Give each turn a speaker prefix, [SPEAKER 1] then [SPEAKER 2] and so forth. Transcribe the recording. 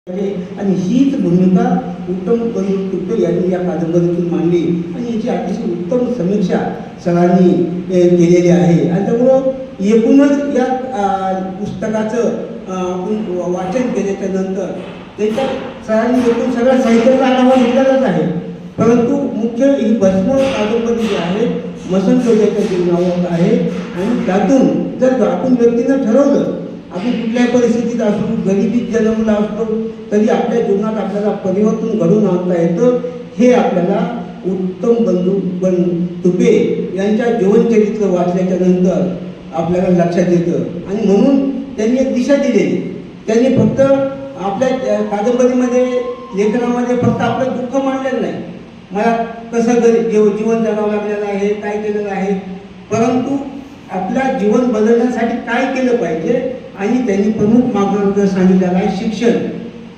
[SPEAKER 1] आणि हीच भूमिका उत्तम तुपे यांनी या कादंबरीतून मांडली आणि याची अतिशय उत्तम समीक्षा सरांनी केलेली आहे. आणि त्यामुळं एकूणच या पुस्तकाचं वाचन केल्याच्या नंतर त्याच्या सरांनी एकूण सगळ्या साहित्याचा आढावा घेतलेलाच आहे. परंतु मुख्य ही भस्म कादंबरी जी आहे मसनजोग्याच्या जीवनावर आहे. आणि त्यातून जर आपण व्यक्तीनं ठरवलं आपण कुठल्याही परिस्थितीत असू गरिबीत जन्मला असतो तरी आपल्या जीवनात आपल्याला परिवर्तन घडवून आणता येतं. हे आपल्याला उत्तम तुपे यांच्या जीवनचरित्र वाचल्याच्या नंतर आपल्याला लक्षात येतं. आणि म्हणून त्यांनी एक दिशा दिलेली. त्यांनी फक्त आपल्या कादंबरीमध्ये लेखनामध्ये फक्त आपलं दुःख मांडलेलं नाही, मला कसं जीवन जगावं लागलेलं आहे, काय केलेलं आहे, परंतु आपल्या जीवन बदलण्यासाठी काय केलं पाहिजे. आणि त्यांनी प्रमुख मार्गदर्शक सांगितलेलं आहे शिक्षण.